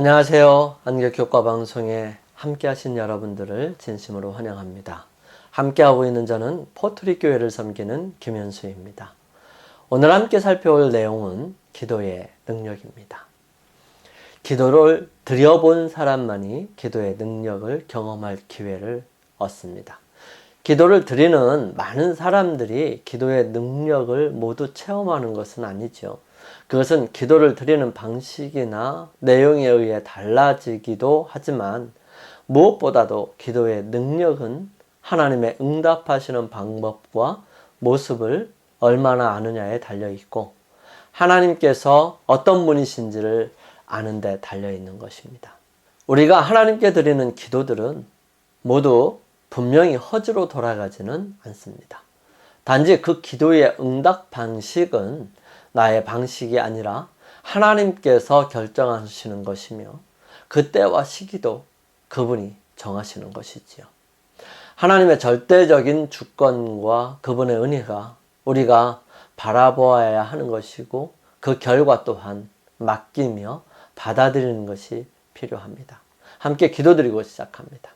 안녕하세요. 안개교과방송에 함께하신 여러분들을 진심으로 환영합니다. 함께하고 있는 저는 포트리교회를 섬기는 김현수입니다. 오늘 함께 살펴볼 내용은 기도의 능력입니다. 기도를 드려본 사람만이 기도의 능력을 경험할 기회를 얻습니다. 기도를 드리는 많은 사람들이 기도의 능력을 모두 체험하는 것은 아니죠. 그것은 기도를 드리는 방식이나 내용에 의해 달라지기도 하지만 무엇보다도 기도의 능력은 하나님의 응답하시는 방법과 모습을 얼마나 아느냐에 달려있고 하나님께서 어떤 분이신지를 아는 데 달려있는 것입니다. 우리가 하나님께 드리는 기도들은 모두 분명히 허지로 돌아가지는 않습니다. 단지 그 기도의 응답 방식은 나의 방식이 아니라 하나님께서 결정하시는 것이며 그때와 시기도 그분이 정하시는 것이지요. 하나님의 절대적인 주권과 그분의 은혜가 우리가 바라보아야 하는 것이고 그 결과 또한 맡기며 받아들이는 것이 필요합니다. 함께 기도드리고 시작합니다.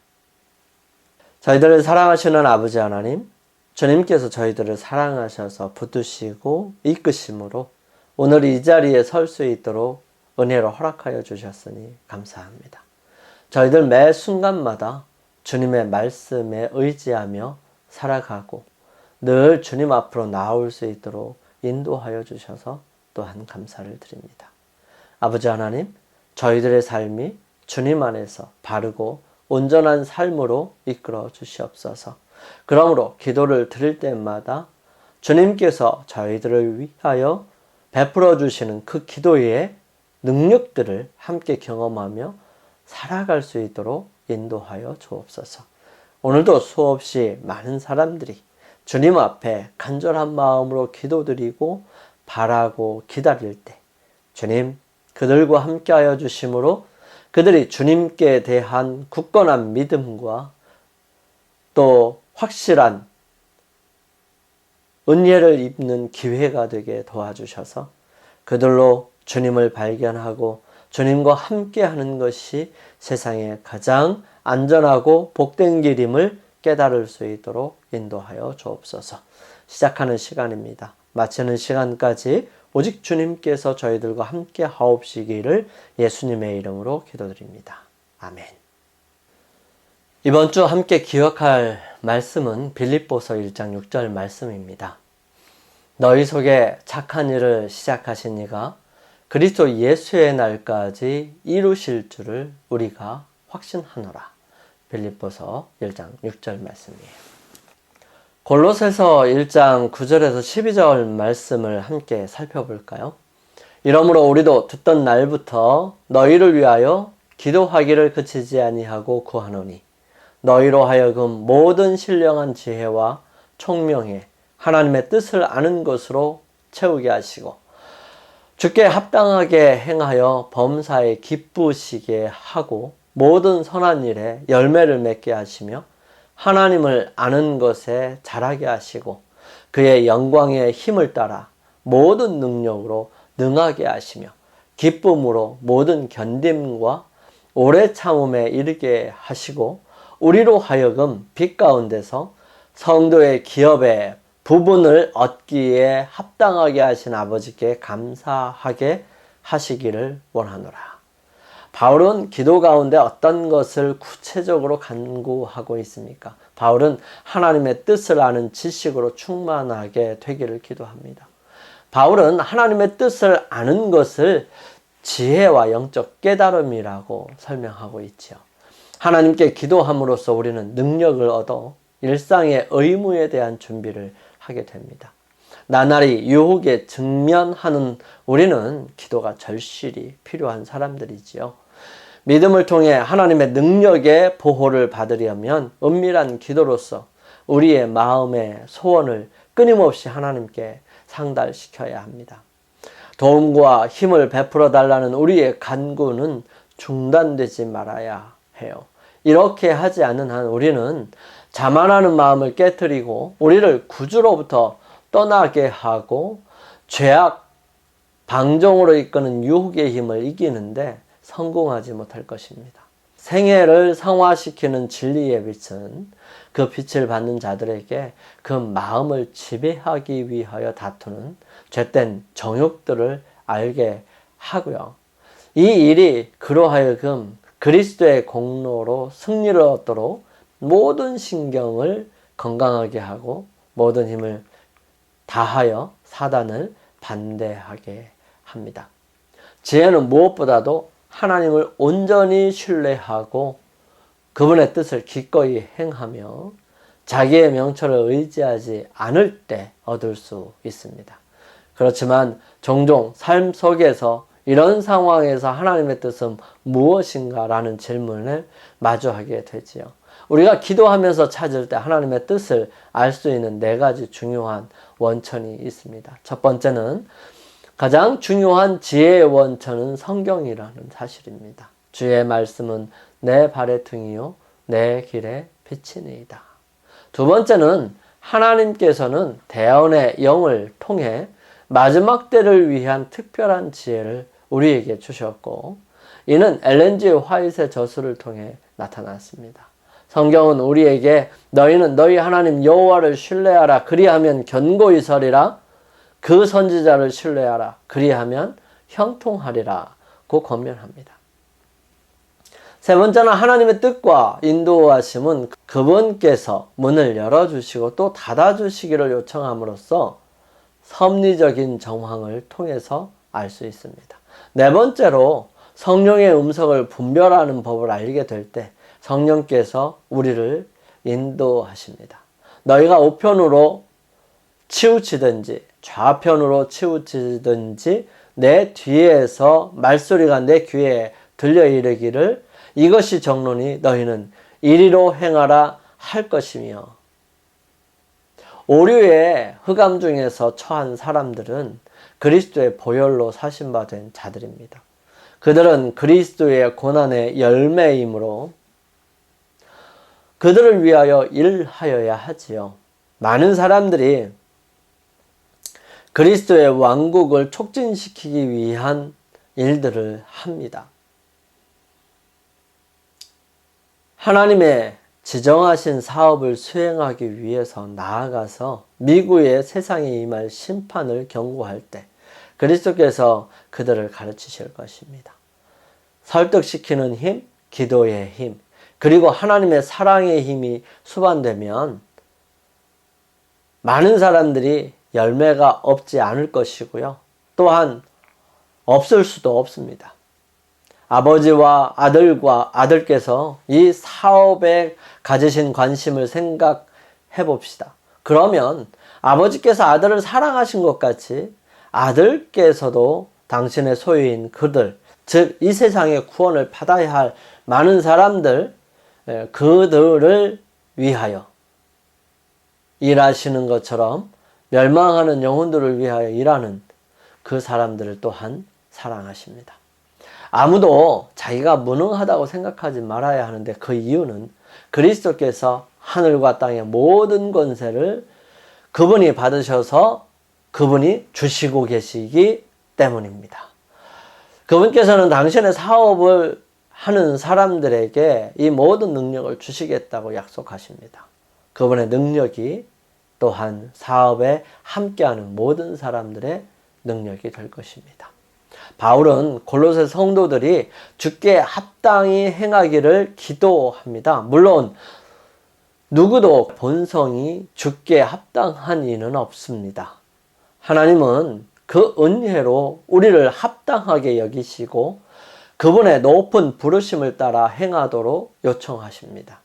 저희들을 사랑하시는 아버지 하나님, 주님께서 저희들을 사랑하셔서 붙드시고 이끄심으로 오늘 이 자리에 설 수 있도록 은혜로 허락하여 주셨으니 감사합니다. 저희들 매 순간마다 주님의 말씀에 의지하며 살아가고 늘 주님 앞으로 나올 수 있도록 인도하여 주셔서 또한 감사를 드립니다. 아버지 하나님, 저희들의 삶이 주님 안에서 바르고 온전한 삶으로 이끌어 주시옵소서. 그러므로 기도를 드릴 때마다 주님께서 저희들을 위하여 베풀어 주시는 그 기도의 능력들을 함께 경험하며 살아갈 수 있도록 인도하여 주옵소서. 오늘도 수없이 많은 사람들이 주님 앞에 간절한 마음으로 기도드리고 바라고 기다릴 때 주님 그들과 함께하여 주심으로 그들이 주님께 대한 굳건한 믿음과 또 확실한 은혜를 입는 기회가 되게 도와주셔서 그들로 주님을 발견하고 주님과 함께하는 것이 세상에 가장 안전하고 복된 길임을 깨달을 수 있도록 인도하여 주옵소서. 시작하는 시간입니다. 마치는 시간까지 오직 주님께서 저희들과 함께 하옵시기를 예수님의 이름으로 기도드립니다. 아멘. 이번 주 함께 기억할 말씀은 빌립보서 1장 6절 말씀입니다. 너희 속에 착한 일을 시작하신 이가 그리스도 예수의 날까지 이루실 줄을 우리가 확신하노라. 빌립보서 1장 6절 말씀이에요. 골로새서 1장 9절에서 12절 말씀을 함께 살펴볼까요? 이러므로 우리도 듣던 날부터 너희를 위하여 기도하기를 그치지 아니하고 구하노니 너희로 하여금 모든 신령한 지혜와 총명에 하나님의 뜻을 아는 것으로 채우게 하시고 주께 합당하게 행하여 범사에 기쁘시게 하고 모든 선한 일에 열매를 맺게 하시며 하나님을 아는 것에 자라게 하시고 그의 영광의 힘을 따라 모든 능력으로 능하게 하시며 기쁨으로 모든 견딤과 오래 참음에 이르게 하시고 우리로 하여금 빛 가운데서 성도의 기업의 부분을 얻기에 합당하게 하신 아버지께 감사하게 하시기를 원하노라. 바울은 기도 가운데 어떤 것을 구체적으로 간구하고 있습니까? 바울은 하나님의 뜻을 아는 지식으로 충만하게 되기를 기도합니다. 바울은 하나님의 뜻을 아는 것을 지혜와 영적 깨달음이라고 설명하고 있죠. 하나님께 기도함으로써 우리는 능력을 얻어 일상의 의무에 대한 준비를 하게 됩니다. 나날이 유혹에 직면하는 우리는 기도가 절실히 필요한 사람들이지요. 믿음을 통해 하나님의 능력의 보호를 받으려면 은밀한 기도로서 우리의 마음의 소원을 끊임없이 하나님께 상달시켜야 합니다. 도움과 힘을 베풀어 달라는 우리의 간구는 중단되지 말아야 해요. 이렇게 하지 않는 한 우리는 자만하는 마음을 깨트리고 우리를 구주로부터 떠나게 하고 죄악, 방종으로 이끄는 유혹의 힘을 이기는데 성공하지 못할 것입니다. 생애를 성화시키는 진리의 빛은 그 빛을 받는 자들에게 그 마음을 지배하기 위하여 다투는 죄된 정욕들을 알게 하고요. 이 일이 그로 하여금 그리스도의 공로로 승리를 얻도록 모든 신경을 건강하게 하고 모든 힘을 다하여 사단을 반대하게 합니다. 지혜는 무엇보다도 하나님을 온전히 신뢰하고 그분의 뜻을 기꺼이 행하며 자기의 명철을 의지하지 않을 때 얻을 수 있습니다. 그렇지만 종종 삶 속에서 이런 상황에서 하나님의 뜻은 무엇인가 라는 질문을 마주하게 되지요. 우리가 기도하면서 찾을 때 하나님의 뜻을 알 수 있는 4가지 중요한 원천이 있습니다. 첫 번째는 가장 중요한 지혜의 원천은 성경이라는 사실입니다. 주의 말씀은 내 발의 등이요 내 길의 빛이니이다. 두 번째는 하나님께서는 대언의 영을 통해 마지막 때를 위한 특별한 지혜를 우리에게 주셨고 이는 엘렌 G 화이트의 저수를 통해 나타났습니다. 성경은 우리에게 너희는 너희 하나님 여호와를 신뢰하라 그리하면 견고히 서리라 그 선지자를 신뢰하라 그리하면 형통하리라 고 권면합니다. 세 번째는 하나님의 뜻과 인도하심은 그분께서 문을 열어주시고 또 닫아주시기를 요청함으로써 섭리적인 정황을 통해서 알 수 있습니다. 네 번째로 성령의 음성을 분별하는 법을 알게 될 때 성령께서 우리를 인도하십니다. 너희가 우편으로 치우치든지 좌편으로 치우치든지 내 뒤에서 말소리가 내 귀에 들려 이르기를 이것이 정론이 너희는 이리로 행하라 할 것이며 오류의 흑암 중에서 처한 사람들은 그리스도의 보혈로 사신 바 된 자들입니다. 그들은 그리스도의 고난의 열매이므로 그들을 위하여 일하여야 하지요. 많은 사람들이 그리스도의 왕국을 촉진시키기 위한 일들을 합니다. 하나님의 지정하신 사업을 수행하기 위해서 나아가서 미구의 세상에 임할 심판을 경고할 때 그리스도께서 그들을 가르치실 것입니다. 설득시키는 힘, 기도의 힘, 그리고 하나님의 사랑의 힘이 수반되면 많은 사람들이 열매가 없지 않을 것이고요. 또한 없을 수도 없습니다. 아버지와 아들과 아들께서 이 사업에 가지신 관심을 생각해 봅시다. 그러면 아버지께서 아들을 사랑하신 것 같이 아들께서도 당신의 소유인 그들, 즉 이 세상의 구원을 받아야 할 많은 사람들, 그들을 위하여 일하시는 것처럼 멸망하는 영혼들을 위하여 일하는 그 사람들을 또한 사랑하십니다. 아무도 자기가 무능하다고 생각하지 말아야 하는데 그 이유는 그리스도께서 하늘과 땅의 모든 권세를 그분이 받으셔서 그분이 주시고 계시기 때문입니다. 그분께서는 당신의 사업을 하는 사람들에게 이 모든 능력을 주시겠다고 약속하십니다. 그분의 능력이 또한 사업에 함께하는 모든 사람들의 능력이 될 것입니다. 바울은 골로새 성도들이 주께 합당히 행하기를 기도합니다. 물론 누구도 본성이 주께 합당한 이는 없습니다. 하나님은 그 은혜로 우리를 합당하게 여기시고 그분의 높은 부르심을 따라 행하도록 요청하십니다.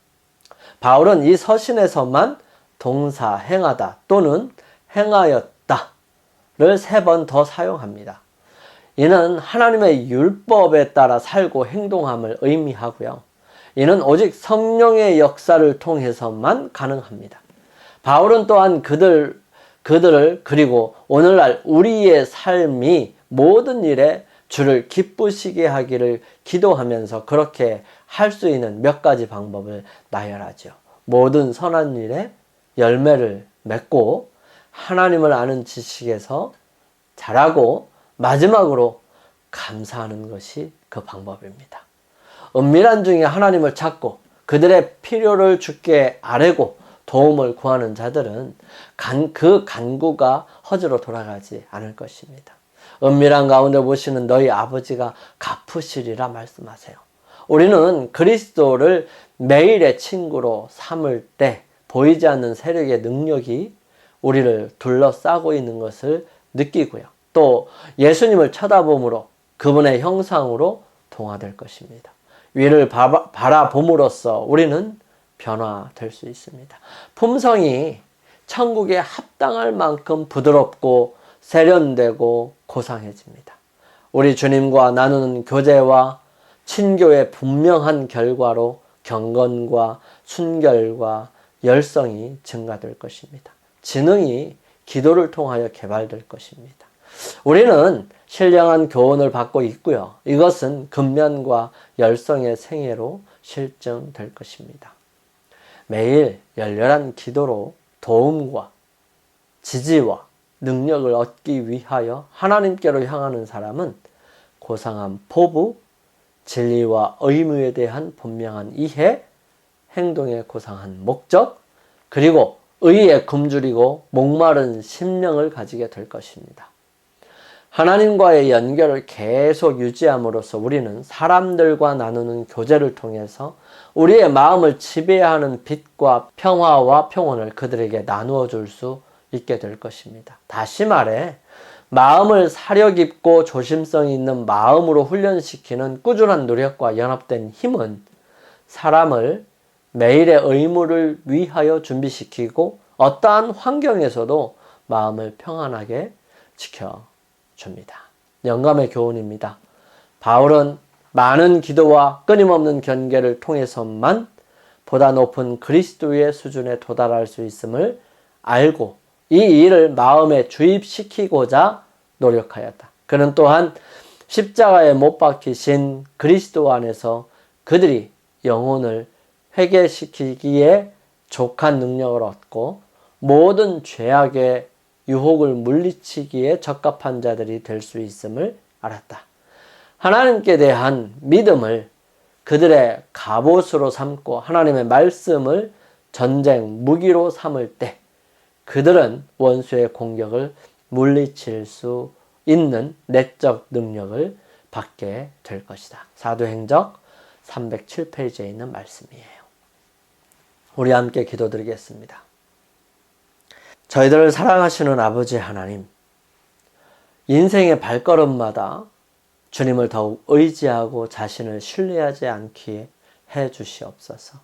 바울은 이 서신에서만 동사 행하다 또는 행하였다를 3번 더 사용합니다. 이는 하나님의 율법에 따라 살고 행동함을 의미하고요. 이는 오직 성령의 역사를 통해서만 가능합니다. 바울은 또한 그들을 그리고 오늘날 우리의 삶이 모든 일에 주를 기쁘시게 하기를 기도하면서 그렇게 할 수 있는 몇 가지 방법을 나열하죠. 모든 선한 일에 열매를 맺고 하나님을 아는 지식에서 자라고 마지막으로 감사하는 것이 그 방법입니다. 은밀한 중에 하나님을 찾고 그들의 필요를 주께 아뢰고 도움을 구하는 자들은 그 간구가 허지로 돌아가지 않을 것입니다. 은밀한 가운데 보시는 너희 아버지가 갚으시리라 말씀하세요. 우리는 그리스도를 매일의 친구로 삼을 때 보이지 않는 세력의 능력이 우리를 둘러싸고 있는 것을 느끼고요. 또 예수님을 쳐다봄으로 그분의 형상으로 동화될 것입니다. 위를 바라봄으로써 우리는 변화될 수 있습니다. 품성이 천국에 합당할 만큼 부드럽고 세련되고 고상해집니다. 우리 주님과 나누는 교제와 친교의 분명한 결과로 경건과 순결과 열성이 증가될 것입니다. 지능이 기도를 통하여 개발될 것입니다. 우리는 신령한 교훈을 받고 있고요. 이것은 근면과 열성의 생애로 실증될 것입니다. 매일 열렬한 기도로 도움과 지지와 능력을 얻기 위하여 하나님께로 향하는 사람은 고상한 포부, 진리와 의무에 대한 분명한 이해, 행동의 고상한 목적, 그리고 의에 굶주리고 목마른 심령을 가지게 될 것입니다. 하나님과의 연결을 계속 유지함으로써 우리는 사람들과 나누는 교제를 통해서 우리의 마음을 지배하는 빛과 평화와 평온을 그들에게 나누어 줄 수 있게 될 것입니다. 다시 말해 마음을 사려 깊고 조심성 있는 마음으로 훈련시키는 꾸준한 노력과 연합된 힘은 사람을 매일의 의무를 위하여 준비시키고 어떠한 환경에서도 마음을 평안하게 지켜줍니다. 영감의 교훈입니다. 바울은 많은 기도와 끊임없는 견계를 통해서만 보다 높은 그리스도의 수준에 도달할 수 있음을 알고 이 일을 마음에 주입시키고자 노력하였다. 그는 또한 십자가에 못 박히신 그리스도 안에서 그들이 영혼을 회개시키기에 족한 능력을 얻고 모든 죄악의 유혹을 물리치기에 적합한 자들이 될 수 있음을 알았다. 하나님께 대한 믿음을 그들의 갑옷으로 삼고 하나님의 말씀을 전쟁 무기로 삼을 때 그들은 원수의 공격을 물리칠 수 있는 내적 능력을 받게 될 것이다. 사도행적 307페이지에 있는 말씀이에요. 우리 함께 기도드리겠습니다. 저희들을 사랑하시는 아버지 하나님, 인생의 발걸음마다 주님을 더욱 의지하고 자신을 신뢰하지 않게 해 주시옵소서.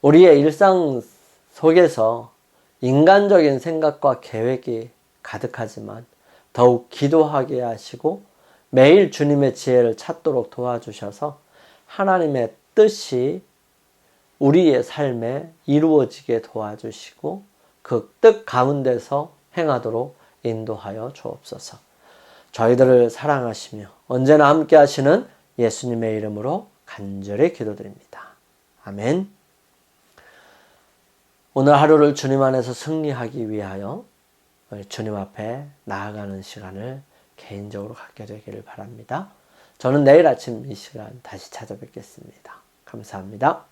우리의 일상 속에서 인간적인 생각과 계획이 가득하지만 더욱 기도하게 하시고 매일 주님의 지혜를 찾도록 도와주셔서 하나님의 뜻이 우리의 삶에 이루어지게 도와주시고 그 뜻 가운데서 행하도록 인도하여 주옵소서. 저희들을 사랑하시며 언제나 함께 하시는 예수님의 이름으로 간절히 기도드립니다. 아멘. 오늘 하루를 주님 안에서 승리하기 위하여 주님 앞에 나아가는 시간을 개인적으로 갖게 되기를 바랍니다. 저는 내일 아침 이 시간 다시 찾아뵙겠습니다. 감사합니다.